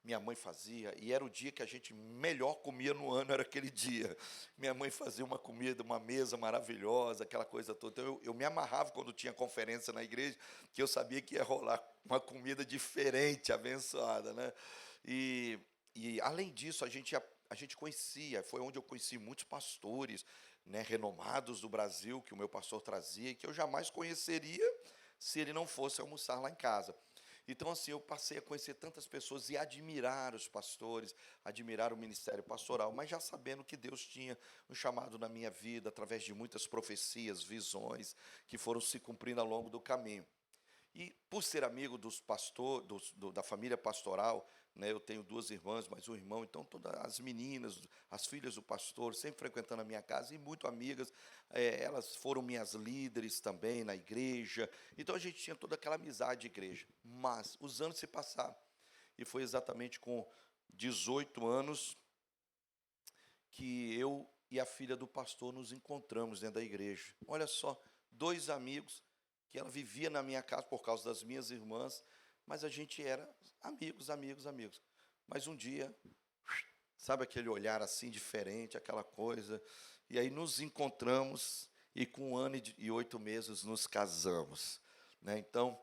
minha mãe fazia, e era o dia que a gente melhor comia no ano, era aquele dia. Minha mãe fazia uma comida, uma mesa maravilhosa, aquela coisa toda. Então, eu me amarrava quando tinha conferência na igreja, que eu sabia que ia rolar uma comida diferente, abençoada, né? E, e além disso, a gente conhecia, foi onde eu conheci muitos pastores, né, renomados do Brasil, que o meu pastor trazia, e que eu jamais conheceria se ele não fosse almoçar lá em casa. Então, assim, eu passei a conhecer tantas pessoas e admirar os pastores, admirar o ministério pastoral, mas já sabendo que Deus tinha um chamado na minha vida, através de muitas profecias, visões, que foram se cumprindo ao longo do caminho. E por ser amigo dos da família pastoral, né, eu tenho duas irmãs, mais um irmão, então todas as meninas, as filhas do pastor, sempre frequentando a minha casa e muito amigas, elas foram minhas líderes também na igreja, então a gente tinha toda aquela amizade de igreja. Mas os anos se passaram, e foi exatamente com 18 anos que eu e a filha do pastor nos encontramos dentro da igreja. Olha só, dois amigos que ela vivia na minha casa por causa das minhas irmãs, mas a gente era amigos, amigos, amigos. Mas um dia, sabe aquele olhar assim diferente, aquela coisa, e aí nos encontramos e com 1 ano e 8 meses nos casamos, né? Então,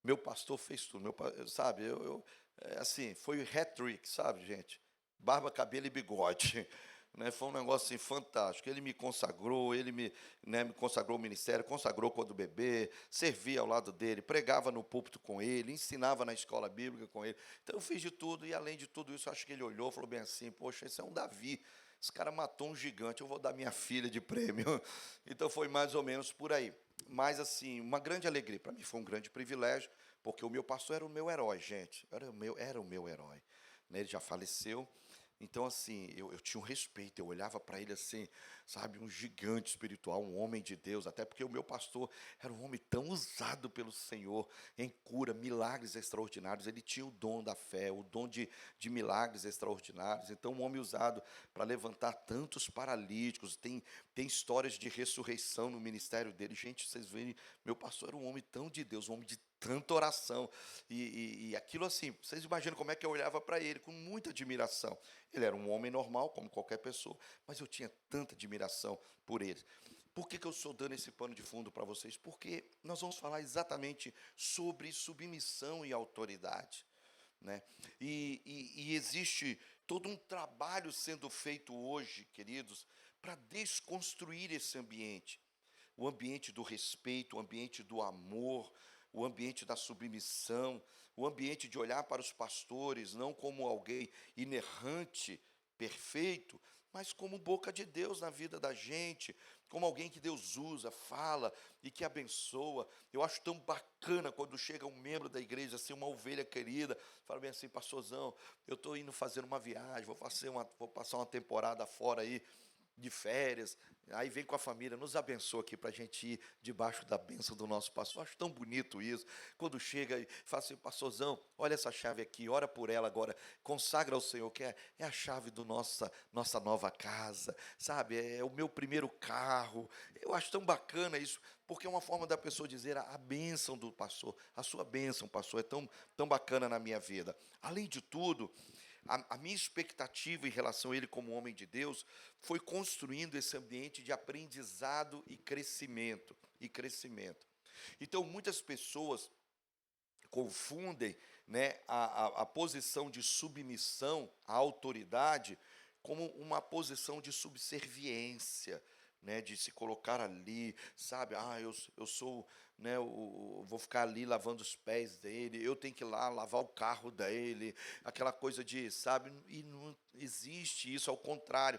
meu pastor fez tudo, sabe, assim, foi o hat-trick, sabe, gente? Barba, cabelo e bigode, né? Foi um negócio assim, fantástico. Ele me consagrou, me consagrou o ministério, consagrou quando bebê, servia ao lado dele, pregava no púlpito com ele, ensinava na escola bíblica com ele. Então eu fiz de tudo, e além de tudo isso, acho que ele olhou e falou bem assim: poxa, esse é um Davi. Esse cara matou um gigante, eu vou dar minha filha de prêmio. Então foi mais ou menos por aí. Mas, assim, uma grande alegria. Para mim foi um grande privilégio, porque o meu pastor era o meu herói, gente. Era o meu herói. Né? Ele já faleceu. Então, assim, eu tinha um respeito, eu olhava para ele assim, sabe, um gigante espiritual, um homem de Deus, até porque o meu pastor era um homem tão usado pelo Senhor em cura, milagres extraordinários. Ele tinha o dom da fé, o dom de milagres extraordinários. Então, um homem usado para levantar tantos paralíticos, tem histórias de ressurreição no ministério dele. Gente, vocês veem, meu pastor era um homem tão de Deus, um homem de tanta oração, e aquilo assim, vocês imaginam como é que eu olhava para ele, com muita admiração. Ele era um homem normal, como qualquer pessoa, mas eu tinha tanta admiração por ele. Por que eu estou dando esse pano de fundo para vocês? Porque nós vamos falar exatamente sobre submissão e autoridade, né? E existe todo um trabalho sendo feito hoje, queridos, para desconstruir esse ambiente, o ambiente do respeito, o ambiente do amor, o ambiente da submissão, o ambiente de olhar para os pastores não como alguém inerrante, perfeito, mas como boca de Deus na vida da gente, como alguém que Deus usa, fala e que abençoa. Eu acho tão bacana quando chega um membro da igreja, assim, uma ovelha querida, fala bem assim: pastorzão, eu estou indo fazer uma viagem, vou passar uma temporada fora aí, de férias, aí vem com a família, nos abençoa aqui para a gente ir debaixo da bênção do nosso pastor. Acho tão bonito isso, quando chega e fala assim: pastorzão, olha essa chave aqui, ora por ela agora, consagra ao Senhor, que é a chave do nossa nova casa, sabe, é o meu primeiro carro. Eu acho tão bacana isso, porque é uma forma da pessoa dizer a bênção do pastor, a sua bênção, pastor, é tão bacana na minha vida. Além de tudo, a minha expectativa em relação a ele como homem de Deus foi construindo esse ambiente de aprendizado e crescimento, Então, muitas pessoas confundem, né, a posição de submissão à autoridade como uma posição de subserviência, né, de se colocar ali, sabe, eu sou, né, vou ficar ali lavando os pés dele, eu tenho que ir lá lavar o carro dele, aquela coisa de, sabe, e não existe isso, ao contrário,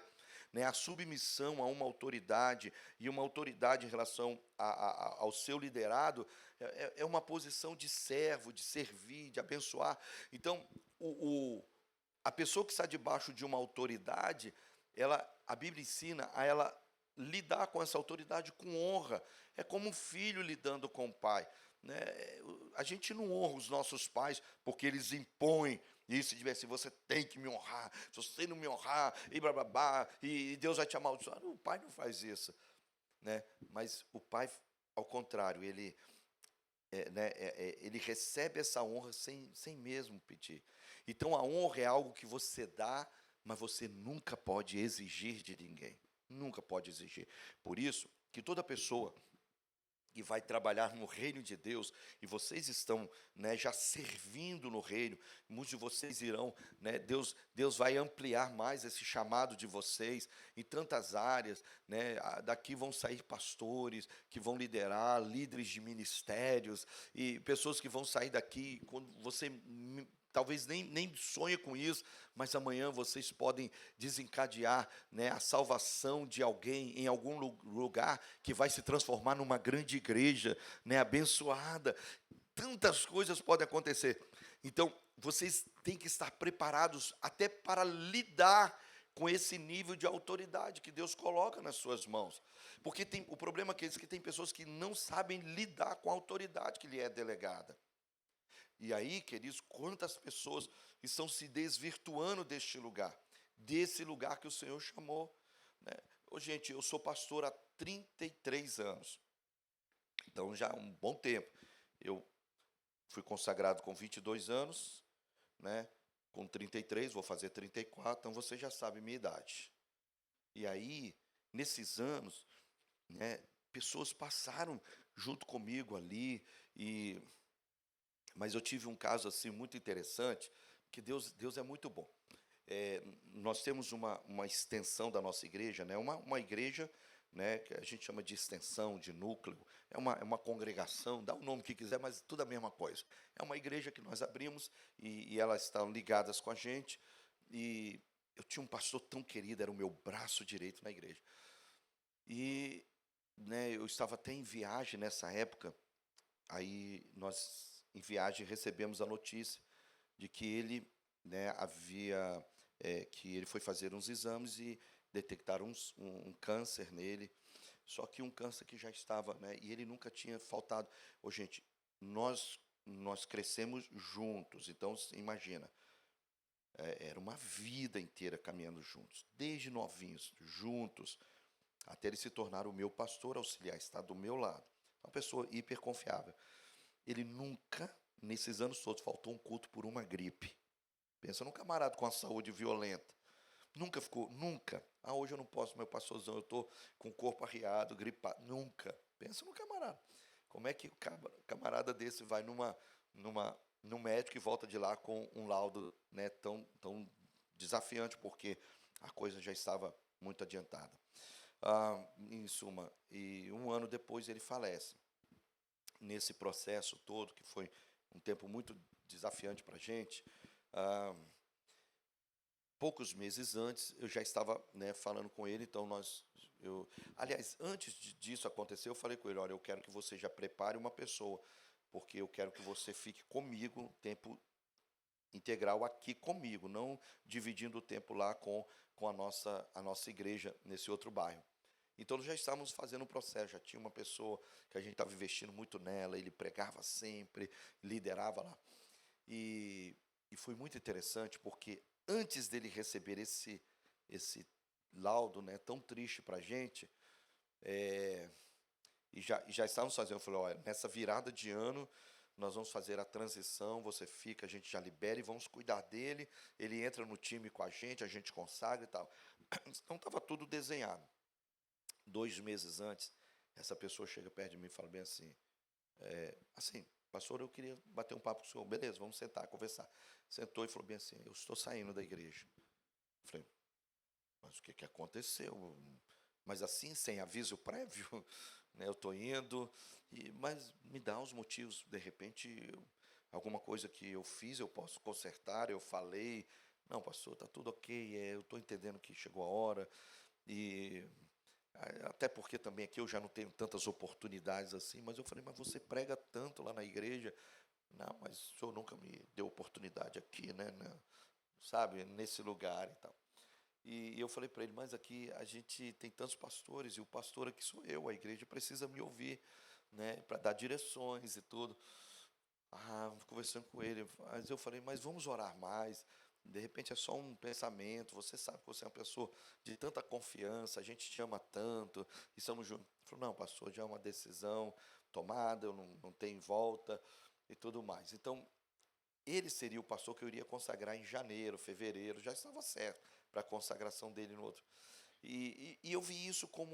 né, a submissão a uma autoridade, e uma autoridade em relação ao seu liderado, é uma posição de servo, de servir, de abençoar. Então, a pessoa que está debaixo de uma autoridade, a Bíblia ensina a ela lidar com essa autoridade com honra. É como um filho lidando com o pai, né? A gente não honra os nossos pais porque eles impõem isso, de assim: você tem que me honrar, se você não me honrar, e blá blá blá, e Deus vai te amaldiçoar. O pai não faz isso, né? Mas o pai, ao contrário, ele recebe essa honra sem mesmo pedir. Então a honra é algo que você dá, mas você nunca pode exigir de ninguém. Nunca pode exigir. Por isso que toda pessoa que vai trabalhar no reino de Deus, e vocês estão, né, já servindo no reino, muitos de vocês irão, né, Deus vai ampliar mais esse chamado de vocês em tantas áreas, né, daqui vão sair pastores que vão liderar, líderes de ministérios, e pessoas que vão sair daqui, quando você talvez nem sonhe com isso, mas amanhã vocês podem desencadear, né, a salvação de alguém em algum lugar que vai se transformar numa grande igreja, né, abençoada. Tantas coisas podem acontecer. Então, vocês têm que estar preparados até para lidar com esse nível de autoridade que Deus coloca nas suas mãos. Porque o problema é que tem pessoas que não sabem lidar com a autoridade que lhe é delegada. E aí, queridos, quantas pessoas estão se desvirtuando desse lugar que o Senhor chamou, né? Ô, gente, eu sou pastor há 33 anos, então já há um bom tempo. Eu fui consagrado com 22 anos, né? Com 33, vou fazer 34, então você já sabe minha idade. E aí, nesses anos, né, pessoas passaram junto comigo ali, mas eu tive um caso assim muito interessante, que Deus é muito bom. Nós temos uma extensão da nossa igreja, né? Uma igreja, né, que a gente chama de extensão, de núcleo, é uma congregação, dá o nome que quiser, mas tudo a mesma coisa. É uma igreja que nós abrimos e elas estão ligadas com a gente. E eu tinha um pastor tão querido, era o meu braço direito na igreja. E, né, eu estava até em viagem nessa época, aí nós, em viagem, recebemos a notícia de que ele, né, que ele foi fazer uns exames e detectaram um câncer nele, só que um câncer que já estava, né, e ele nunca tinha faltado. Ô, gente, nós crescemos juntos, então você imagina, era uma vida inteira caminhando juntos, desde novinhos, juntos, até ele se tornar o meu pastor auxiliar, está do meu lado. Uma pessoa hiper confiável. Ele nunca, nesses anos todos, faltou um culto por uma gripe. Pensa num camarada com a saúde violenta. Nunca ficou, nunca. Ah, hoje eu não posso, meu pastorzão, eu estou com o corpo arriado, gripado. Nunca. Pensa no camarada. Como é que o camarada desse vai num médico e volta de lá com um laudo, né, tão desafiante, porque a coisa já estava muito adiantada. Em suma, e um ano depois ele falece. Nesse processo todo, que foi um tempo muito desafiante para a gente, poucos meses antes eu já estava, né, falando com ele, então aliás, antes disso acontecer, eu falei com ele, olha, eu quero que você já prepare uma pessoa, porque eu quero que você fique comigo tempo integral aqui comigo, não dividindo o tempo lá com a nossa igreja nesse outro bairro. Então, nós já estávamos fazendo um processo, já tinha uma pessoa que a gente estava investindo muito nela, ele pregava sempre, liderava lá. E foi muito interessante, porque antes dele receber esse laudo, né, tão triste para a gente, e já estávamos fazendo, eu falei, olha, nessa virada de ano, nós vamos fazer a transição, você fica, a gente já libera e vamos cuidar dele, ele entra no time com a gente consagra e tal. Então, estava tudo desenhado. 2 meses antes, essa pessoa chega perto de mim e fala bem assim, pastor, eu queria bater um papo com o senhor. Beleza, vamos sentar, conversar. Sentou e falou bem assim, eu estou saindo da igreja. Eu falei, mas o que aconteceu? Mas assim, sem aviso prévio, né, eu estou indo, mas me dá os motivos, de repente, alguma coisa que eu fiz, eu posso consertar, eu falei, não, pastor, está tudo ok, eu estou entendendo que chegou a hora, e até porque também aqui eu já não tenho tantas oportunidades assim, mas eu falei, mas você prega tanto lá na igreja. Não, mas o senhor nunca me deu oportunidade aqui, né? Sabe, nesse lugar e tal. E eu falei para ele, mas aqui a gente tem tantos pastores, e o pastor aqui sou eu, a igreja precisa me ouvir, né? Para dar direções e tudo. Conversando com ele, mas eu falei, mas vamos orar mais. De repente é só um pensamento, você sabe que você é uma pessoa de tanta confiança, a gente te ama tanto, e estamos juntos. Ele falou, não, pastor, já é uma decisão tomada, eu não tenho volta e tudo mais. Então, ele seria o pastor que eu iria consagrar em janeiro, fevereiro, já estava certo para a consagração dele no outro. E eu vi isso como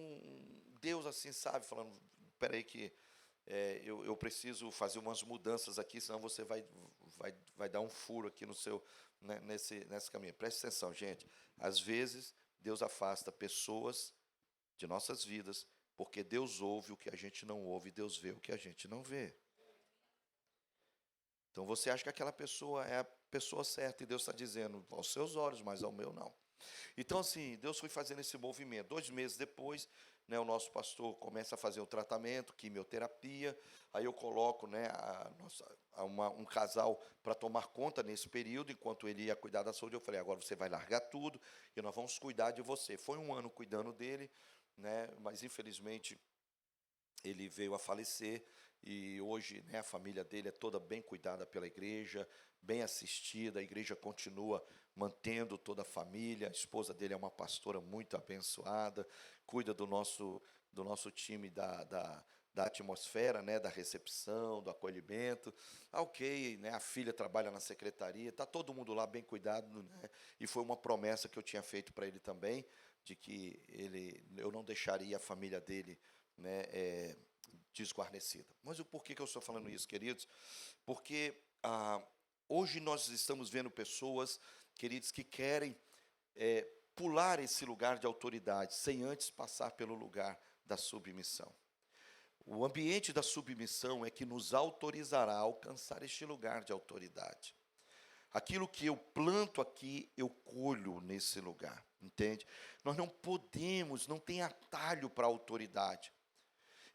Deus assim, sabe, falando, espera aí que eu preciso fazer umas mudanças aqui, senão você vai dar um furo aqui no seu, né, nesse caminho. Preste atenção, gente. Às vezes, Deus afasta pessoas de nossas vidas, porque Deus ouve o que a gente não ouve, Deus vê o que a gente não vê. Então você acha que aquela pessoa é a pessoa certa, e Deus está dizendo, aos seus olhos, mas ao meu não. Então, assim, Deus foi fazendo esse movimento. 2 meses depois, né, o nosso pastor começa a fazer o tratamento, quimioterapia. Aí eu coloco, né, um casal para tomar conta nesse período, enquanto ele ia cuidar da saúde. Eu falei, agora você vai largar tudo e nós vamos cuidar de você. Foi um ano cuidando dele, né, mas infelizmente ele veio a falecer. E hoje, né, a família dele é toda bem cuidada pela igreja, bem assistida, a igreja continua mantendo toda a família, a esposa dele é uma pastora muito abençoada, cuida do nosso time da atmosfera, né, da recepção, do acolhimento. Ok, né, a filha trabalha na secretaria, está todo mundo lá bem cuidado, né, e foi uma promessa que eu tinha feito para ele também, de que eu não deixaria a família dele, né, desguarnecida. Mas o porquê que eu estou falando isso, queridos? Porque hoje nós estamos vendo pessoas, queridos, que querem pular esse lugar de autoridade, sem antes passar pelo lugar da submissão. O ambiente da submissão é que nos autorizará a alcançar este lugar de autoridade. Aquilo que eu planto aqui, eu colho nesse lugar, entende? Nós não podemos, não tem atalho para a autoridade.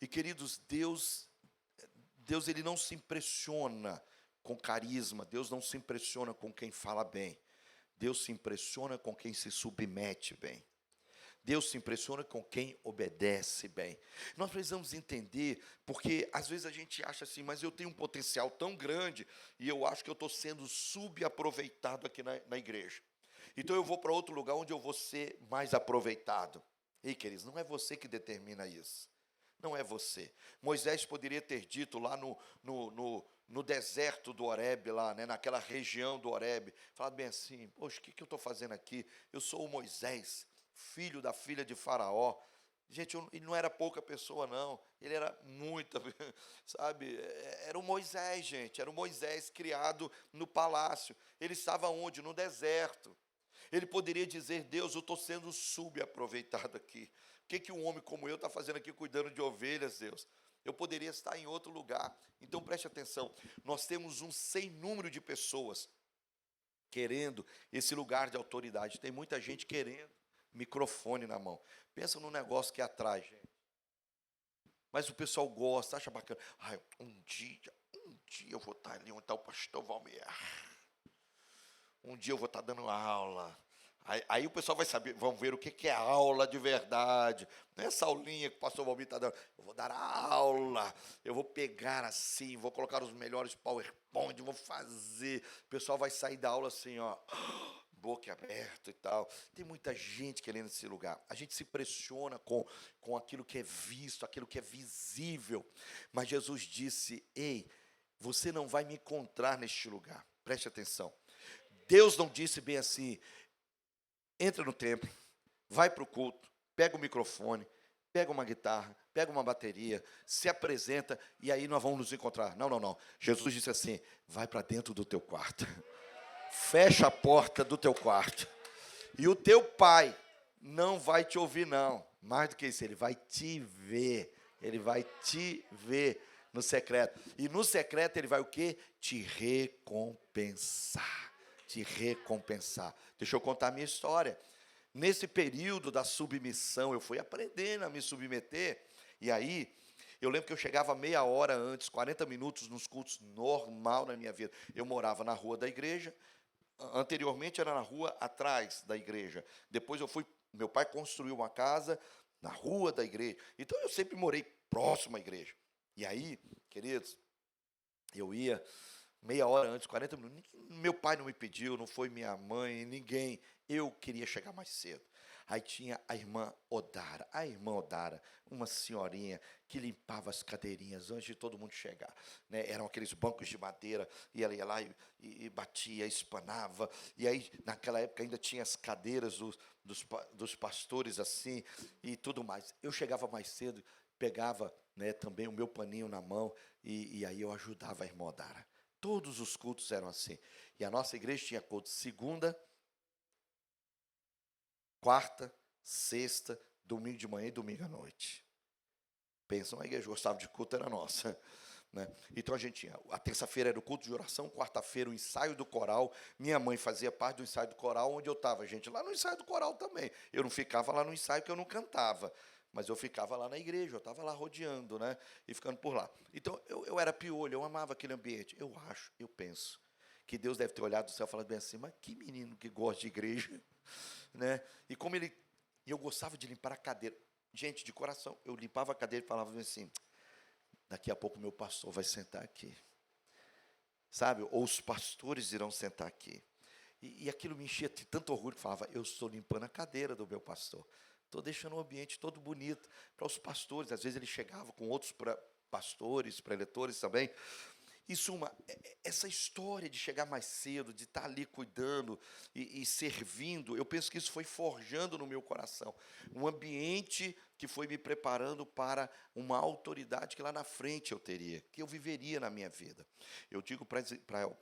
E, queridos, Deus ele não se impressiona com carisma, Deus não se impressiona com quem fala bem. Deus se impressiona com quem se submete bem. Deus se impressiona com quem obedece bem. Nós precisamos entender, porque às vezes a gente acha assim, mas eu tenho um potencial tão grande e eu acho que eu estou sendo subaproveitado aqui na igreja. Então eu vou para outro lugar onde eu vou ser mais aproveitado. Ei, queridos, não é você que determina isso. Não é você. Moisés poderia ter dito lá no deserto do Horebe, lá, né, naquela região do Horebe, falado bem assim, poxa, o que eu estou fazendo aqui? Eu sou o Moisés, filho da filha de Faraó. Gente, ele não era pouca pessoa, não. Ele era muita, sabe? Era o Moisés, gente. Era o Moisés criado no palácio. Ele estava onde? No deserto. Ele poderia dizer, Deus, eu estou sendo subaproveitado aqui. O que um homem como eu está fazendo aqui cuidando de ovelhas, Deus? Eu poderia estar em outro lugar. Então preste atenção, nós temos um sem número de pessoas querendo esse lugar de autoridade. Tem muita gente querendo microfone na mão. Pensa no negócio que atrai, gente. Mas o pessoal gosta, acha bacana. Ai, um dia eu vou estar ali onde está o pastor Valmir. Um dia eu vou estar dando aula. Aí o pessoal vai saber, vão ver o que é aula de verdade. Não é essa aulinha que o pastor Valmir está dando. Eu vou dar aula, eu vou pegar assim, vou colocar os melhores PowerPoint, vou fazer. O pessoal vai sair da aula assim, ó, boca aberta e tal. Tem muita gente querendo esse lugar. A gente se pressiona com aquilo que é visto, aquilo que é visível. Mas Jesus disse, ei, você não vai me encontrar neste lugar. Preste atenção. Deus não disse bem assim, entra no templo, vai para o culto, pega o microfone, pega uma guitarra, pega uma bateria, se apresenta e aí nós vamos nos encontrar. Não, não, não. Jesus disse assim, vai para dentro do teu quarto, fecha a porta do teu quarto e o teu pai não vai te ouvir não. Mais do que isso, ele vai te ver, ele vai te ver no secreto. E no secreto ele vai o quê? Te recompensar. Te recompensar. Deixa eu contar a minha história. Nesse período da submissão, eu fui aprendendo a me submeter, e aí, eu lembro que eu chegava meia hora antes, 40 minutos nos cultos, normal na minha vida. Eu morava na rua da igreja, anteriormente era na rua atrás da igreja. Depois meu pai construiu uma casa na rua da igreja. Então eu sempre morei próximo à igreja. E aí, queridos, eu ia meia hora antes, 40 minutos. Meu pai não me pediu, não foi minha mãe, ninguém. Eu queria chegar mais cedo. Aí tinha a irmã Odara. A irmã Odara, uma senhorinha que limpava as cadeirinhas antes de todo mundo chegar, né? Eram aqueles bancos de madeira, e ela ia lá e batia, espanava. E aí, naquela época, ainda tinha as cadeiras dos pastores assim, e tudo mais. Eu chegava mais cedo, pegava, né, também o meu paninho na mão, e aí eu ajudava a irmã Odara. Todos os cultos eram assim. E a nossa igreja tinha culto segunda, quarta, sexta, domingo de manhã e domingo à noite. Pensa, uma igreja que gostava de culto era nossa. Né? Então a gente tinha, a terça-feira era o culto de oração, quarta-feira o ensaio do coral. Minha mãe fazia parte do ensaio do coral, onde eu estava, gente, lá no ensaio do coral também. Eu não ficava lá no ensaio porque eu não cantava, mas eu ficava lá na igreja, eu estava lá rodeando, né? E ficando por lá. Então eu era piolho, eu amava aquele ambiente. Eu acho, eu penso, que Deus deve ter olhado do céu e falado bem assim, mas que menino que gosta de igreja, né? E como ele, e eu gostava de limpar a cadeira. Gente, de coração, eu limpava a cadeira e falava assim, daqui a pouco meu pastor vai sentar aqui, sabe? Ou os pastores irão sentar aqui. E aquilo me enchia de tanto orgulho que falava, eu estou limpando a cadeira do meu pastor. Estou deixando o ambiente todo bonito para os pastores. Às vezes ele chegava com outros pastores, preletores também. Em suma, essa história de chegar mais cedo, de estar ali cuidando e servindo, eu penso que isso foi forjando no meu coração um ambiente que foi me preparando para uma autoridade que lá na frente eu teria, que eu viveria na minha vida. Eu digo para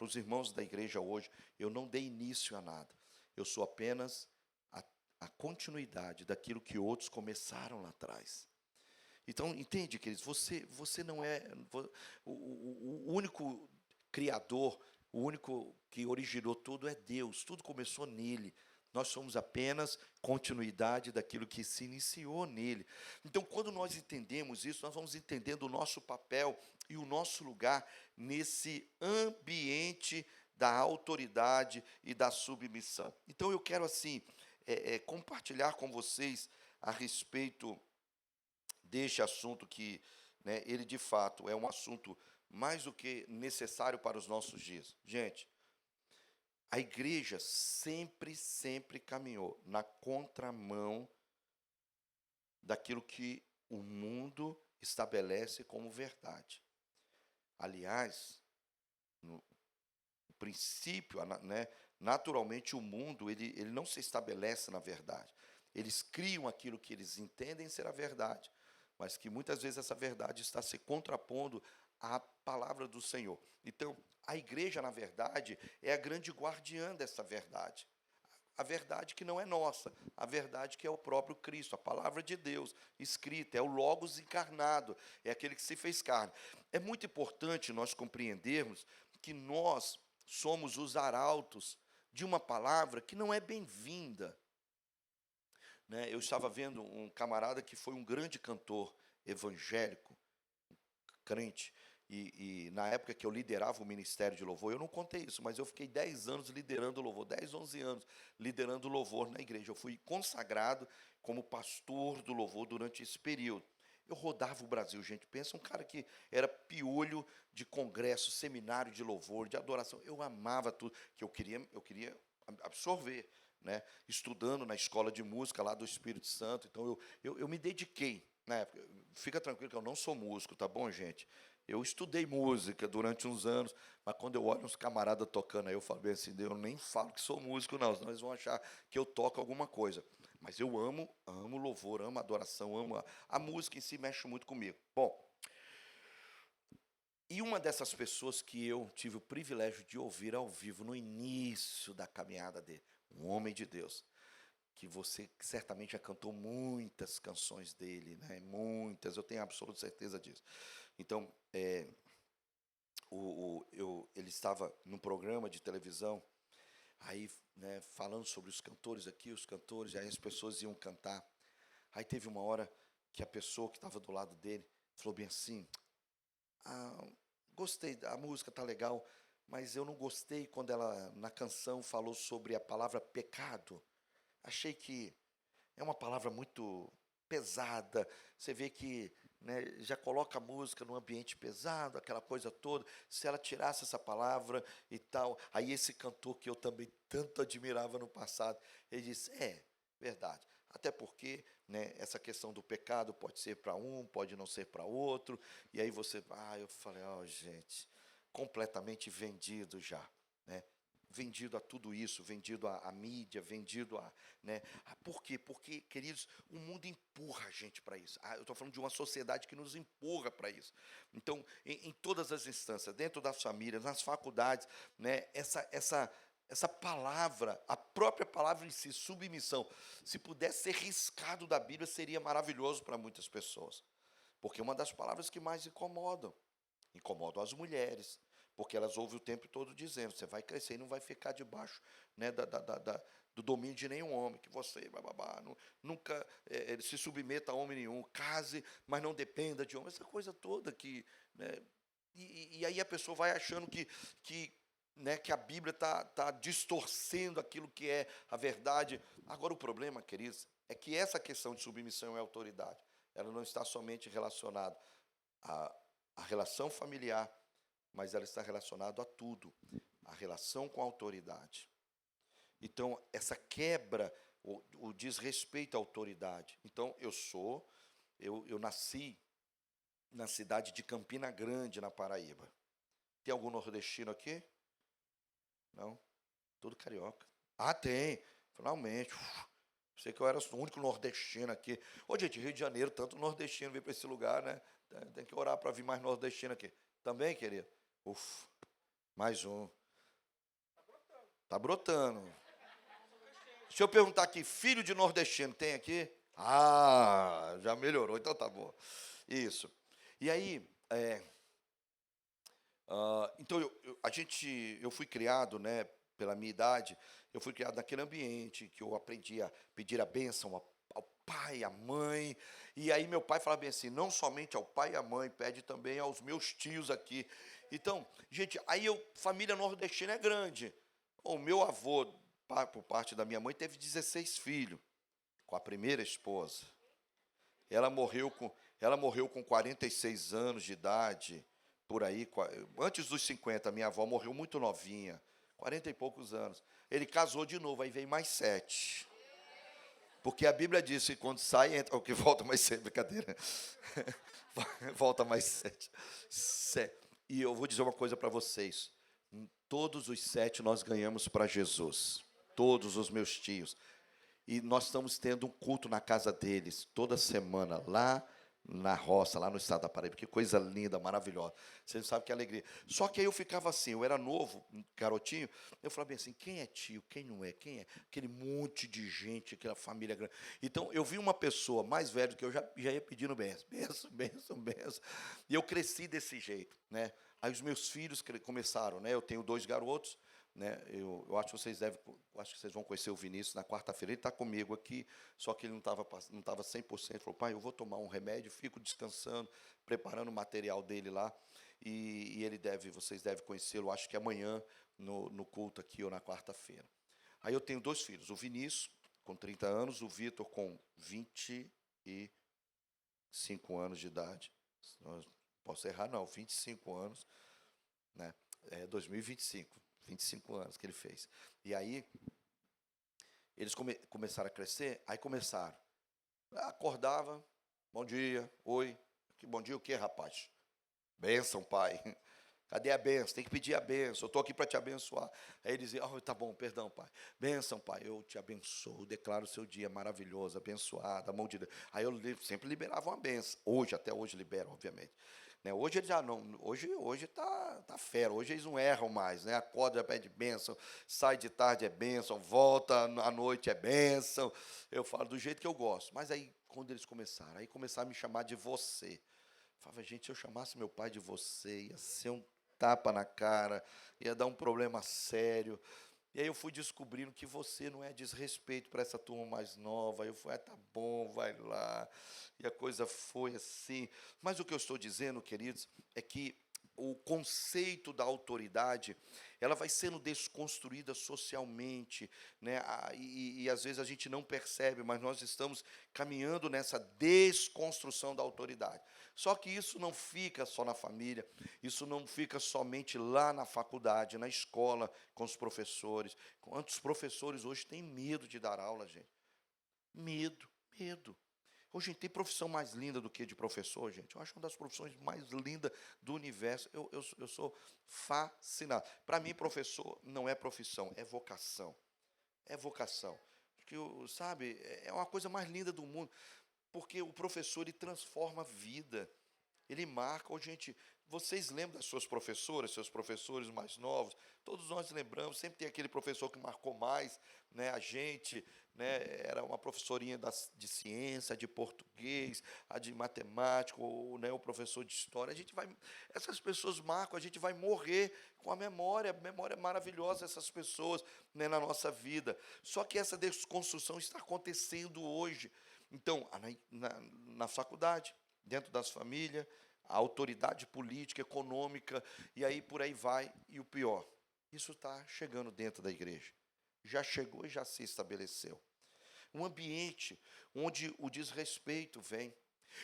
os irmãos da igreja hoje, eu não dei início a nada, eu sou apenas a, a continuidade daquilo que outros começaram lá atrás. Então, entende, queridos, você não é o único criador, o único que originou tudo é Deus, tudo começou nele. Nós somos apenas continuidade daquilo que se iniciou nele. Então, quando nós entendemos isso, nós vamos entendendo o nosso papel e o nosso lugar nesse ambiente da autoridade e da submissão. Então, eu quero, assim, compartilhar com vocês a respeito deste assunto que, né, ele de fato é um assunto mais do que necessário para os nossos dias. Gente, a igreja sempre caminhou na contramão daquilo que o mundo estabelece como verdade. Aliás, no princípio, né, naturalmente o mundo ele não se estabelece na verdade. Eles criam aquilo que eles entendem ser a verdade, mas que muitas vezes essa verdade está se contrapondo à palavra do Senhor. Então, a igreja, na verdade, é a grande guardiã dessa verdade. A verdade que não é nossa, a verdade que é o próprio Cristo, a palavra de Deus escrita, é o Logos encarnado, é aquele que se fez carne. É muito importante nós compreendermos que nós somos os arautos de uma palavra que não é bem-vinda. Né? Eu estava vendo um camarada que foi um grande cantor evangélico, crente, e na época que eu liderava o ministério de louvor, eu não contei isso, mas eu fiquei 10 anos liderando louvor, 10, 11 anos liderando louvor na igreja. Eu fui consagrado como pastor do louvor durante esse período. Eu rodava o Brasil, gente. Pensa um cara que era piolho de congresso, seminário de louvor, de adoração. Eu amava tudo, que eu queria absorver, né? Estudando na escola de música lá do Espírito Santo. Então eu me dediquei. Na época, fica tranquilo que eu não sou músico, tá bom, gente? Eu estudei música durante uns anos, mas quando eu olho uns camaradas tocando aí, eu falo bem assim, eu nem falo que sou músico, não, senão eles vão achar que eu toco alguma coisa. Mas eu amo louvor, amo adoração, amo a música em si mexe muito comigo. Bom, e uma dessas pessoas que eu tive o privilégio de ouvir ao vivo no início da caminhada dele, um homem de Deus, que você certamente já cantou muitas canções dele, né? Muitas, eu tenho absoluta certeza disso. Então, ele estava num programa de televisão, aí, né, falando sobre os cantores aqui, os cantores, aí as pessoas iam cantar. Aí teve uma hora que a pessoa que estava do lado dele falou bem assim, ah, gostei, a música tá legal, mas eu não gostei quando ela, na canção, falou sobre a palavra pecado. Achei que é uma palavra muito pesada. Você vê que, né, já coloca a música num ambiente pesado, aquela coisa toda. Se ela tirasse essa palavra e tal, aí esse cantor que eu também tanto admirava no passado, ele disse: é verdade. Até porque, né, essa questão do pecado pode ser para um, pode não ser para outro, e aí você, eu falei, gente, completamente vendido já, né? Vendido a tudo isso, vendido à mídia, vendido a, né? Por quê? Porque, queridos, o mundo empurra a gente para isso. Eu estou falando de uma sociedade que nos empurra para isso. Então, em todas as instâncias, dentro das famílias, nas faculdades, né? Essa palavra, a própria palavra em si, submissão, se pudesse ser riscado da Bíblia, seria maravilhoso para muitas pessoas. Porque é uma das palavras que mais incomodam as mulheres, porque elas ouvem o tempo todo dizendo, você vai crescer e não vai ficar debaixo, né, do domínio de nenhum homem, que você nunca se submeta a homem nenhum, case, mas não dependa de homem, essa coisa toda que, né, e aí a pessoa vai achando né, que a Bíblia tá distorcendo aquilo que é a verdade. Agora, o problema, queridos, é que essa questão de submissão e autoridade, ela não está somente relacionada à relação familiar, mas ela está relacionada a tudo, a relação com a autoridade. Então, essa quebra, o desrespeito à autoridade. Então, eu nasci na cidade de Campina Grande, na Paraíba. Tem algum nordestino aqui? Não? Tudo carioca. Tem, finalmente. Sei que eu era o único nordestino aqui. Ô, gente, Rio de Janeiro, tanto nordestino vir para esse lugar, né? Tem que orar para vir mais nordestino aqui. Também, querido? Mais um. Tá brotando. Deixa eu perguntar aqui, filho de nordestino tem aqui? Já melhorou, então tá bom. Isso. E aí, então eu fui criado, né, pela minha idade, eu fui criado naquele ambiente que eu aprendi a pedir a bênção ao pai, à mãe, e aí meu pai falava bem assim, não somente ao pai e à mãe, pede também aos meus tios aqui. Então, gente, família nordestina é grande. O meu avô, por parte da minha mãe, teve 16 filhos, com a primeira esposa. Ela morreu com 46 anos de idade, por aí, antes dos 50, minha avó morreu muito novinha, 40 e poucos anos. Ele casou de novo, aí veio mais 7. Porque a Bíblia diz que quando sai, entra, o que volta mais 7, brincadeira. Volta mais 7. E eu vou dizer uma coisa para vocês. Todos os 7 nós ganhamos para Jesus. Todos os meus tios. E nós estamos tendo um culto na casa deles, toda semana, lá na roça, lá no estado da Paraíba. Que coisa linda, maravilhosa. Você sabe que alegria. Só que aí eu ficava assim, eu era novo, um garotinho, eu falava bem assim, quem é tio, quem não é, quem é? Aquele monte de gente, aquela família grande. Então, eu vi uma pessoa mais velha do que eu, já ia pedindo benção, benção, benção, benção. E eu cresci desse jeito, né? Aí os meus filhos começaram, né? Eu tenho 2 garotos, né? Eu acho que vocês vão conhecer o Vinícius na quarta-feira. Ele está comigo aqui, só que ele não estava 100%. Ele falou, pai, eu vou tomar um remédio, fico descansando, preparando o material dele lá. E vocês devem conhecê-lo, acho que amanhã, no culto aqui ou na quarta-feira. Aí eu tenho 2 filhos, o Vinícius, com 30 anos, o Vitor, com 25 anos de idade. Não posso errar, não, 25 anos, né? 2025. 25 anos que ele fez. E aí, eles começaram a crescer, aí começaram. Acordava, bom dia, oi. Que bom dia o quê, rapaz? Bênção, pai. Cadê a bênção? Tem que pedir a bênção. Eu estou aqui para te abençoar. Aí ele dizia, tá bom, perdão, pai. Bênção, pai, eu te abençoo, declaro o seu dia maravilhoso, abençoado, a mão de Deus. Aí eu sempre liberava uma bênção. Até hoje libero, obviamente. Né? Hoje eles já não, hoje tá fera, hoje eles não erram mais, né? Acorda, já pede bênção, sai de tarde é bênção, volta à noite é bênção. Eu falo do jeito que eu gosto. Mas aí, quando eles começaram a me chamar de você. Eu falava, gente, se eu chamasse meu pai de você, ia ser um tapa na cara, ia dar um problema sério. E aí eu fui descobrindo que você não é desrespeito para essa turma mais nova. Eu falei, tá bom, vai lá. E a coisa foi assim. Mas o que eu estou dizendo, queridos, é que o conceito da autoridade, ela vai sendo desconstruída socialmente, né? E às vezes a gente não percebe, mas nós estamos caminhando nessa desconstrução da autoridade. Só que isso não fica só na família, isso não fica somente lá na faculdade, na escola, com os professores. Quantos professores hoje têm medo de dar aula, gente? Medo, medo. Hoje, gente, tem profissão mais linda do que de professor, gente. Eu acho uma das profissões mais lindas do universo. Eu sou fascinado. Para mim, professor não é profissão, é vocação. É vocação. Porque, sabe, é uma coisa mais linda do mundo. Porque o professor, ele transforma a vida. Ele marca, gente, vocês lembram das suas professoras, seus professores mais novos? Todos nós lembramos, sempre tem aquele professor que marcou mais, né, a gente, né, era uma professorinha de ciência, de português, a de matemática, ou, né, o professor de história. Essas pessoas marcam, a gente vai morrer com a memória maravilhosa dessas pessoas, né, na nossa vida. Só que essa desconstrução está acontecendo hoje. Então, na faculdade, dentro das famílias, a autoridade política, econômica, e aí por aí vai. E o pior, isso está chegando dentro da igreja. Já chegou e já se estabeleceu. Um ambiente onde o desrespeito vem.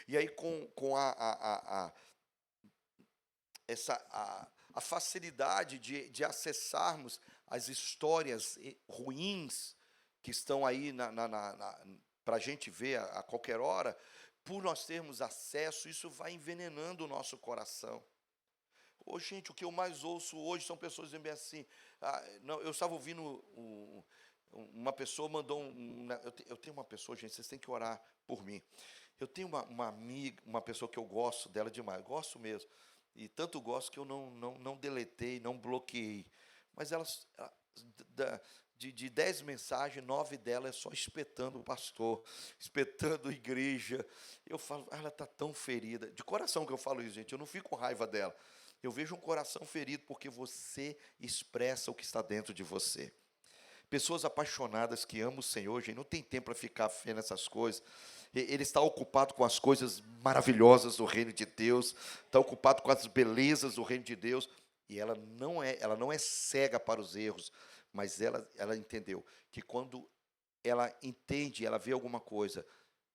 E aí com a facilidade de acessarmos as histórias ruins que estão aí para a gente ver a qualquer hora, por nós termos acesso, isso vai envenenando o nosso coração. Ô, gente, o que eu mais ouço hoje são pessoas dizendo bem assim, não, eu estava ouvindo uma pessoa mandou eu tenho uma pessoa, gente, vocês têm que orar por mim. Eu tenho uma amiga, uma pessoa que eu gosto dela demais, gosto mesmo, e tanto gosto que eu não deletei, não bloqueei, mas de 10 mensagens, 9 delas é só espetando o pastor, espetando a igreja. Eu falo, ela está tão ferida. De coração que eu falo isso, gente, eu não fico com raiva dela. Eu vejo um coração ferido porque você expressa o que está dentro de você. Pessoas apaixonadas que amam o Senhor, gente, não tem tempo para ficar fé nessas coisas. Ele está ocupado com as coisas maravilhosas do reino de Deus, está ocupado com as belezas do reino de Deus, e ela não é cega para os erros, mas ela entendeu que quando ela entende, ela vê alguma coisa,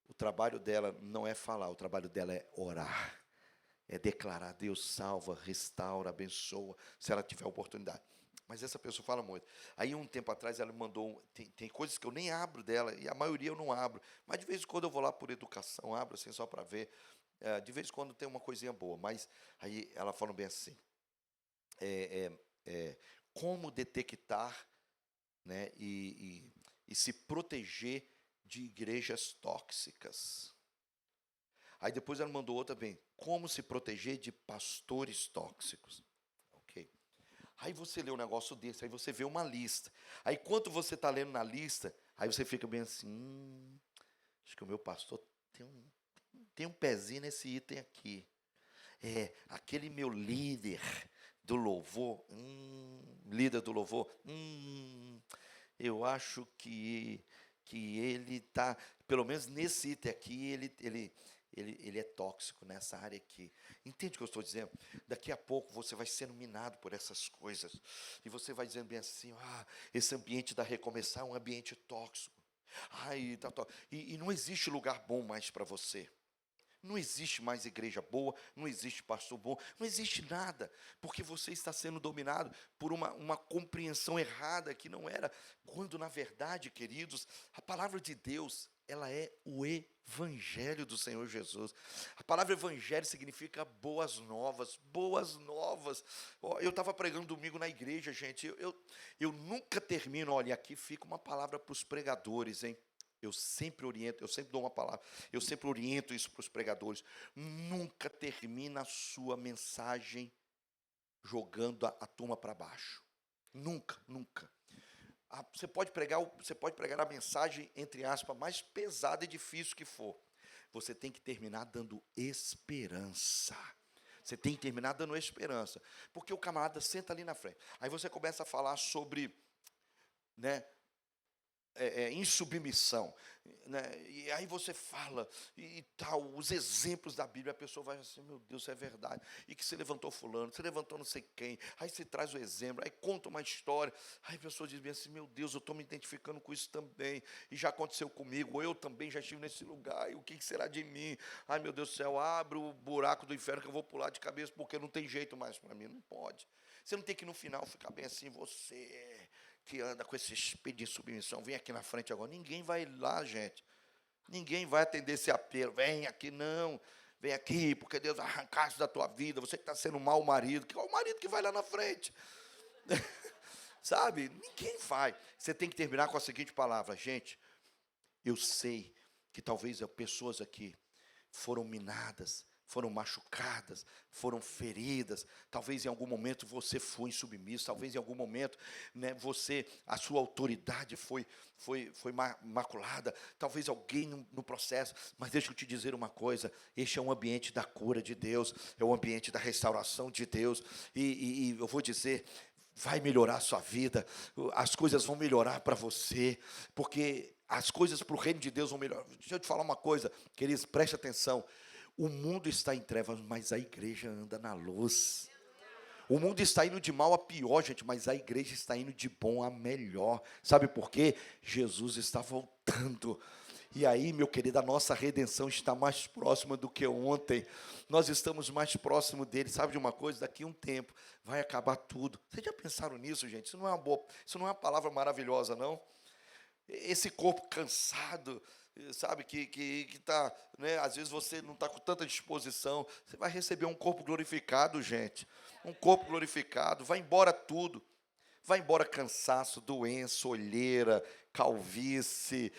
o trabalho dela não é falar, o trabalho dela é orar, é declarar: Deus salva, restaura, abençoa, se ela tiver oportunidade. Mas essa pessoa fala muito. Aí, um tempo atrás, ela me mandou, tem coisas que eu nem abro dela, e a maioria eu não abro, mas de vez em quando eu vou lá por educação, abro assim só para ver, de vez em quando tem uma coisinha boa, mas aí ela falou bem assim, é, como detectar, né, e se proteger de igrejas tóxicas. Aí depois ela mandou outra bem, como se proteger de pastores tóxicos. Ok. Aí você lê um negócio desse, aí você vê uma lista. Aí enquanto você está lendo na lista, aí você fica bem assim, acho que o meu pastor tem um pezinho nesse item aqui. Aquele meu líder do louvor, eu acho que ele está, pelo menos nesse item aqui, ele é tóxico nessa área aqui. Entende o que eu estou dizendo? Daqui a pouco você vai sendo minado por essas coisas. E você vai dizendo bem assim, esse ambiente da Recomeçar é um ambiente tóxico. E não existe lugar bom mais para você. Não existe mais igreja boa, não existe pastor bom, não existe nada, porque você está sendo dominado por uma compreensão errada que não era, quando na verdade, queridos, a palavra de Deus, ela é o evangelho do Senhor Jesus. A palavra evangelho significa boas novas, boas novas. Eu estava pregando domingo na igreja, gente, eu nunca termino, olha, aqui fica uma palavra para os pregadores, hein? Eu sempre oriento, eu sempre dou uma palavra, eu sempre oriento isso para os pregadores. Nunca termina a sua mensagem jogando a turma para baixo. Nunca, nunca. Você pode pregar a mensagem, entre aspas, mais pesada e difícil que for. Você tem que terminar dando esperança. Você tem que terminar dando esperança. Porque o camarada senta ali na frente. Aí você começa a falar sobre, né, insubmissão, né? E aí você fala e tal, os exemplos da Bíblia, a pessoa vai assim, meu Deus, isso é verdade, e que se levantou fulano, se levantou não sei quem, aí você traz o exemplo, aí conta uma história, aí a pessoa diz bem assim, meu Deus, eu estou me identificando com isso também, e já aconteceu comigo, ou eu também já estive nesse lugar, e o que será de mim? Ai, meu Deus do céu, abra o buraco do inferno que eu vou pular de cabeça, porque não tem jeito mais para mim. Não pode. Você não tem que no final ficar bem assim, você que anda com esse espírito de submissão, vem aqui na frente agora. Ninguém vai lá, gente. Ninguém vai atender esse apelo. Vem aqui, não. Vem aqui, porque Deus vai arrancar isso da tua vida. Você que está sendo um mau marido. Qual o marido que vai lá na frente? Sabe? Ninguém vai. Você tem que terminar com a seguinte palavra. Gente, eu sei que talvez pessoas aqui foram minadas, foram machucadas, foram feridas. Talvez em algum momento você foi insubmisso, talvez em algum momento, né, a sua autoridade foi maculada, talvez alguém no processo. Mas deixa eu te dizer uma coisa: este é um ambiente da cura de Deus, é um ambiente da restauração de Deus, e eu vou dizer, vai melhorar a sua vida, as coisas vão melhorar para você, porque as coisas para o reino de Deus vão melhorar. Deixa eu te falar uma coisa, queridos, preste atenção. O mundo está em trevas, mas a igreja anda na luz. O mundo está indo de mal a pior, gente, mas a igreja está indo de bom a melhor. Sabe por quê? Jesus está voltando. E aí, meu querido, a nossa redenção está mais próxima do que ontem. Nós estamos mais próximos dele. Sabe de uma coisa? Daqui a um tempo vai acabar tudo. Vocês já pensaram nisso, gente? Isso não é uma palavra maravilhosa, não? Esse corpo cansado, sabe, que está, né, às vezes você não está com tanta disposição, você vai receber um corpo glorificado, gente. Um corpo glorificado, vai embora tudo. Vai embora cansaço, doença, olheira, calvície,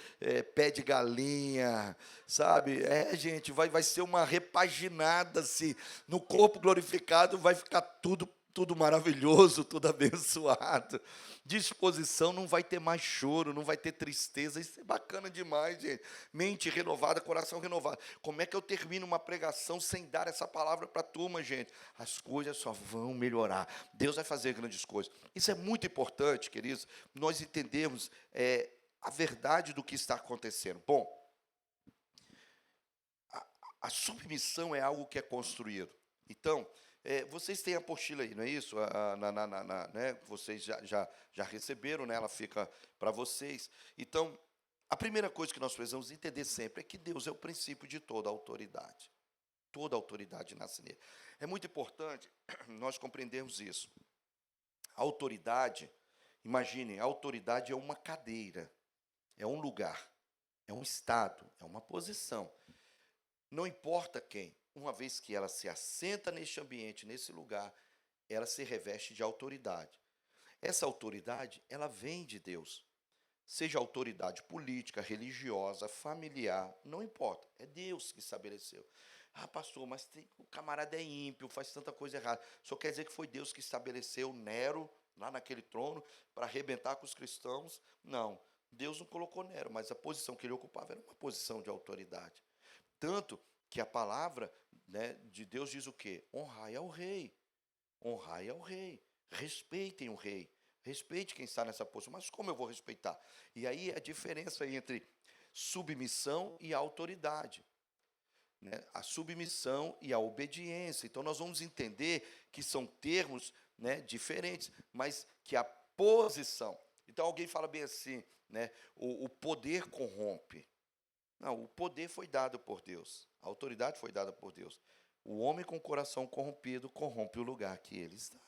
pé de galinha, sabe? Gente, vai ser uma repaginada, assim, no corpo glorificado vai ficar tudo maravilhoso, tudo abençoado. Disposição, não vai ter mais choro, não vai ter tristeza. Isso é bacana demais, gente. Mente renovada, coração renovado. Como é que eu termino uma pregação sem dar essa palavra para a turma, gente? As coisas só vão melhorar. Deus vai fazer grandes coisas. Isso é muito importante, queridos, nós entendermos a verdade do que está acontecendo. Bom, a submissão é algo que é construído. Então, vocês têm a apostila aí, não é isso? Né? Vocês já receberam, né? Ela fica para vocês. Então, a primeira coisa que nós precisamos entender sempre é que Deus é o princípio de toda autoridade. Toda autoridade nasce nele. É muito importante nós compreendermos isso. A autoridade, imaginem, a autoridade é uma cadeira, é um lugar, é um estado, é uma posição. Não importa quem, uma vez que ela se assenta neste ambiente, nesse lugar, ela se reveste de autoridade. Essa autoridade, ela vem de Deus. Seja autoridade política, religiosa, familiar, não importa. É Deus que estabeleceu. Ah, pastor, mas o camarada é ímpio, faz tanta coisa errada. Só quer dizer que foi Deus que estabeleceu Nero lá naquele trono para arrebentar com os cristãos? Não. Deus não colocou Nero, mas a posição que ele ocupava era uma posição de autoridade. Tanto que a palavra, né, de Deus diz o quê? Honrai ao rei. Honrai ao rei. Respeitem o rei. Respeite quem está nessa posição. Mas como eu vou respeitar? E aí a diferença entre submissão e autoridade. Né? A submissão e a obediência. Então nós vamos entender que são termos, né, diferentes, mas que a posição. Então alguém fala bem assim, né, o poder corrompe. Não, o poder foi dado por Deus, a autoridade foi dada por Deus. O homem com o coração corrompido corrompe o lugar que ele está.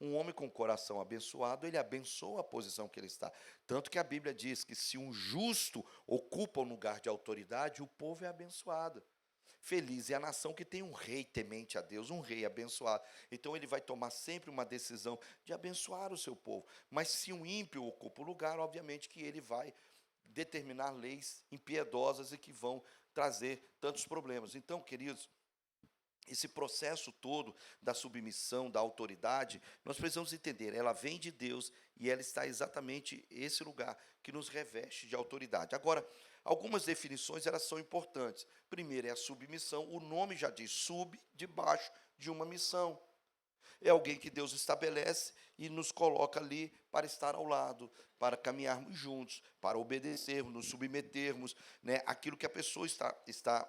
Um homem com o coração abençoado, ele abençoa a posição que ele está. Tanto que a Bíblia diz que se um justo ocupa um lugar de autoridade, o povo é abençoado. Feliz é a nação que tem um rei temente a Deus, um rei abençoado. Então ele vai tomar sempre uma decisão de abençoar o seu povo. Mas se um ímpio ocupa o lugar, obviamente que ele vai determinar leis impiedosas e que vão trazer tantos problemas. Então, queridos, esse processo todo da submissão, da autoridade, nós precisamos entender, ela vem de Deus e ela está exatamente esse lugar que nos reveste de autoridade. Agora, algumas definições, elas são importantes. Primeiro é a submissão, o nome já diz, sub, debaixo de uma missão. É alguém que Deus estabelece e nos coloca ali para estar ao lado, para caminharmos juntos, para obedecermos, nos submetermos, né, aquilo que a pessoa está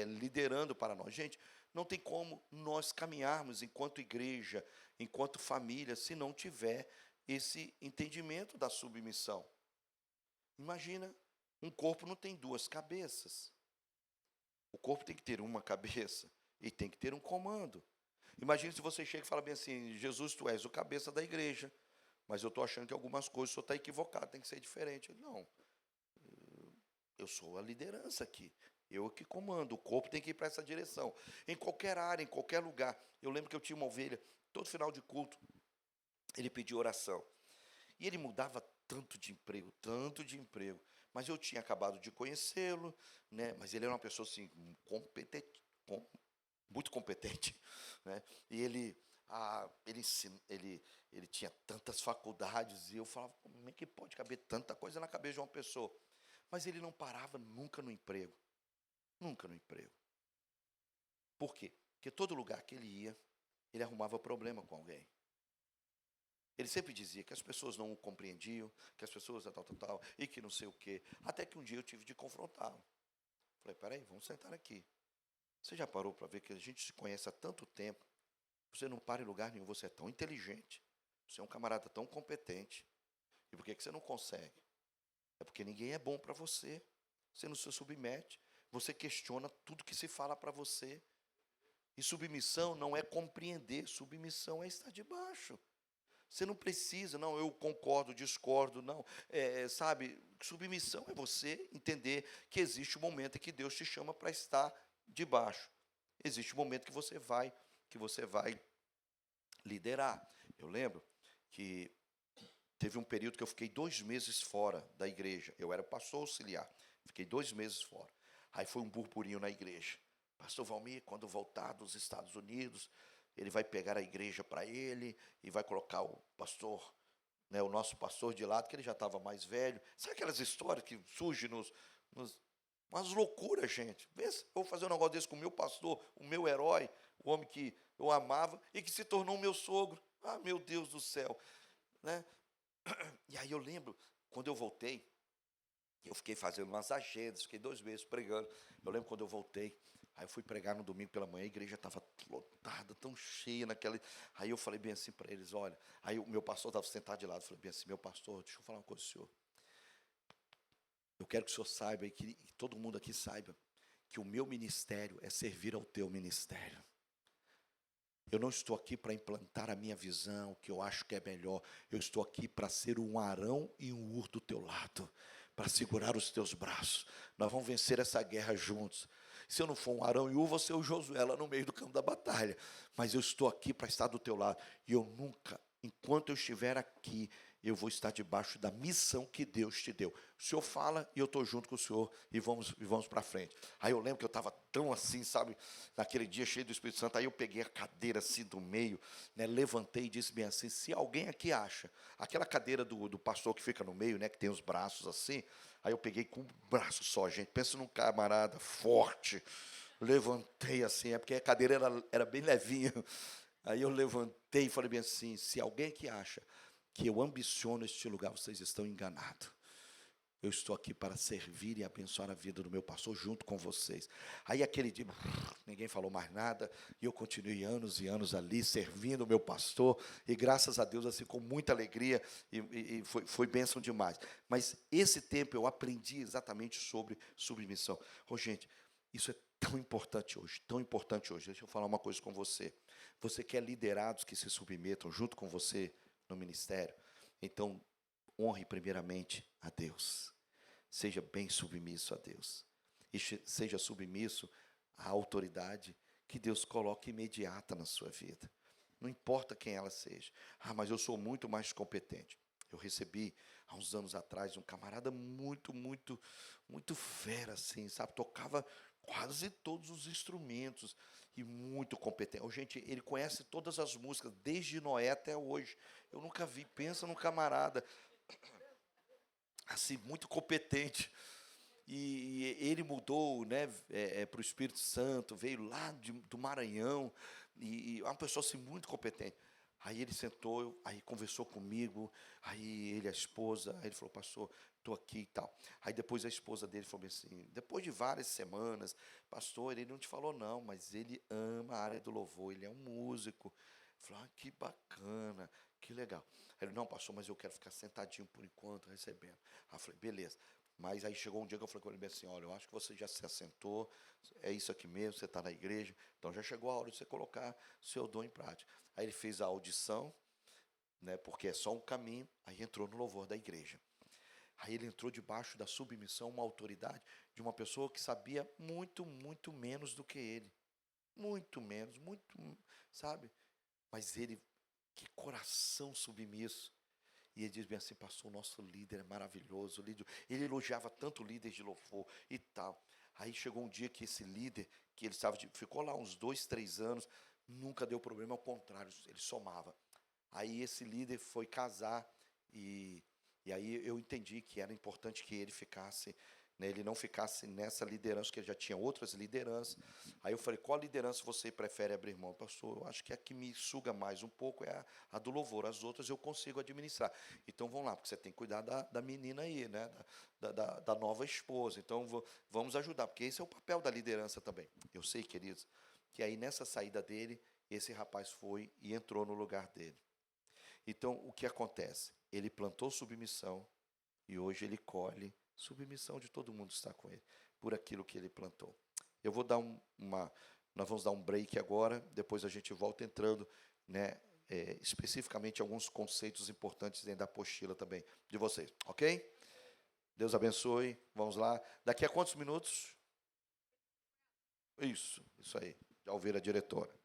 liderando para nós. Gente, não tem como nós caminharmos enquanto igreja, enquanto família, se não tiver esse entendimento da submissão. Imagina, um corpo não tem duas cabeças. O corpo tem que ter uma cabeça e tem que ter um comando. Imagine se você chega e fala bem assim, Jesus, tu és o cabeça da igreja, mas eu estou achando que algumas coisas o senhor está equivocado, tem que ser diferente. Não, eu sou a liderança aqui. Eu que comando, o corpo tem que ir para essa direção. Em qualquer área, em qualquer lugar. Eu lembro que eu tinha uma ovelha, todo final de culto, ele pedia oração. E ele mudava tanto de emprego. Mas eu tinha acabado de conhecê-lo, né? Mas ele era uma pessoa assim, competente, muito competente, né? E ele tinha tantas faculdades, e eu falava, como é que pode caber tanta coisa na cabeça de uma pessoa? Mas ele não parava nunca no emprego, nunca no emprego. Por quê? Porque todo lugar que ele ia, ele arrumava problema com alguém. Ele sempre dizia que as pessoas não o compreendiam, que as pessoas tal, e que não sei o quê. Até que um dia eu tive de confrontá-lo. Falei, peraí, vamos sentar aqui. Você já parou para ver que a gente se conhece há tanto tempo? Você não para em lugar nenhum, você é tão inteligente. Você é um camarada tão competente. E por que você não consegue? É porque ninguém é bom para você. Você não se submete. Você questiona tudo que se fala para você. E submissão não é compreender, submissão é estar debaixo. Você não precisa, não, eu concordo, discordo, não. Sabe, submissão é você entender que existe um momento em que Deus te chama para estar debaixo. Existe um momento que você vai liderar. Eu lembro que teve um período que eu fiquei 2 meses fora da igreja. Eu era pastor auxiliar. Fiquei 2 meses fora. Aí foi um burburinho na igreja. Pastor Valmir, quando voltar dos Estados Unidos, ele vai pegar a igreja para ele e vai colocar o pastor, né, o nosso pastor de lado, que ele já estava mais velho. Sabe aquelas histórias que surgem umas loucuras, gente? Vê se eu vou fazer um negócio desse com o meu pastor, o meu herói, o homem que eu amava e que se tornou meu sogro. Ah, meu Deus do céu, né? E aí eu lembro, quando eu voltei, eu fiquei fazendo umas agendas, fiquei 2 meses pregando. Eu lembro quando eu voltei, aí eu fui pregar no domingo pela manhã, a igreja estava lotada, tão cheia naquela. Aí eu falei bem assim para eles, olha, aí o meu pastor estava sentado de lado, eu falei bem assim, meu pastor, deixa eu falar uma coisa com o senhor. Eu quero que o senhor saiba e que todo mundo aqui saiba que o meu ministério é servir ao teu ministério. Eu não estou aqui para implantar a minha visão, o que eu acho que é melhor. Eu estou aqui para ser um Arão e um Hur do teu lado, para segurar os teus braços. Nós vamos vencer essa guerra juntos. Se eu não for um Arão e Hur, vou ser o Josué lá no meio do campo da batalha. Mas eu estou aqui para estar do teu lado. E eu nunca, enquanto eu estiver aqui, eu vou estar debaixo da missão que Deus te deu. O Senhor fala e eu estou junto com o Senhor e vamos para frente. Aí eu lembro que eu estava tão assim, sabe, naquele dia cheio do Espírito Santo, aí eu peguei a cadeira assim do meio, né, levantei e disse bem assim, se alguém aqui acha, aquela cadeira do pastor que fica no meio, né, que tem os braços assim, aí eu peguei com um braço só, gente, pensa num camarada forte, levantei assim, é porque a cadeira era bem levinha, aí eu levantei e falei bem assim, se alguém aqui acha que eu ambiciono este lugar, vocês estão enganados. Eu estou aqui para servir e abençoar a vida do meu pastor junto com vocês. Aí aquele dia, ninguém falou mais nada, e eu continuei anos e anos ali, servindo o meu pastor, e graças a Deus, assim, com muita alegria, e foi bênção demais. Mas esse tempo eu aprendi exatamente sobre submissão. Gente, isso é tão importante hoje, tão importante hoje. Deixa eu falar uma coisa com você. Você quer liderados que se submetam junto com você no ministério? Então, honre primeiramente a Deus. Seja bem submisso a Deus. E seja submisso à autoridade que Deus coloca imediata na sua vida. Não importa quem ela seja. Ah, mas eu sou muito mais competente. Eu recebi, há uns anos atrás, um camarada muito fera, assim, sabe? Tocava quase todos os instrumentos e muito competente. Gente, ele conhece todas as músicas, desde Noé até hoje. Eu nunca vi, pensa num camarada assim, muito competente. E ele mudou, né, para o Espírito Santo, veio lá do Maranhão, e é uma pessoa assim, muito competente. Aí ele sentou, aí conversou comigo, aí ele, a esposa, aí ele falou, pastor, estou aqui e tal. Aí depois a esposa dele falou assim, depois de várias semanas, pastor, ele não te falou não, mas ele ama a área do louvor, ele é um músico. Falou, que bacana, que legal. Aí ele, não, pastor, mas eu quero ficar sentadinho por enquanto, recebendo. Aí eu falei, beleza. Mas aí chegou um dia que eu falei com ele assim, olha, eu acho que você já se assentou, é isso aqui mesmo, você está na igreja, então já chegou a hora de você colocar o seu dom em prática. Aí ele fez a audição, né, porque é só um caminho, aí entrou no louvor da igreja. Aí ele entrou debaixo da submissão, uma autoridade de uma pessoa que sabia muito, muito menos do que ele. Muito menos, muito, sabe? Mas ele, que coração submisso. E ele diz bem assim, pastor, o nosso líder é maravilhoso. Ele elogiava tanto o líder de louvor e tal. Aí chegou um dia que esse líder, que ele ficou lá uns 2, 3 anos, nunca deu problema, ao contrário, ele somava. Aí esse líder foi casar e aí eu entendi que era importante que ele ficasse, né, ele não ficasse nessa liderança, que ele já tinha outras lideranças. Aí eu falei, qual liderança você prefere abrir mão? Pastor, eu acho que a que me suga mais um pouco é a do louvor, as outras eu consigo administrar. Então vamos lá, porque você tem que cuidar da menina aí, né, da nova esposa. Então vamos ajudar, porque esse é o papel da liderança também. Eu sei, queridos, que aí nessa saída dele, esse rapaz foi e entrou no lugar dele. Então, o que acontece? Ele plantou submissão e hoje ele colhe submissão de todo mundo que está com ele, por aquilo que ele plantou. Eu vou dar nós vamos dar um break agora, depois a gente volta entrando, né, especificamente alguns conceitos importantes dentro da apostila também de vocês, ok? Deus abençoe, vamos lá. Daqui a quantos minutos? Isso aí, já ouvir a diretora.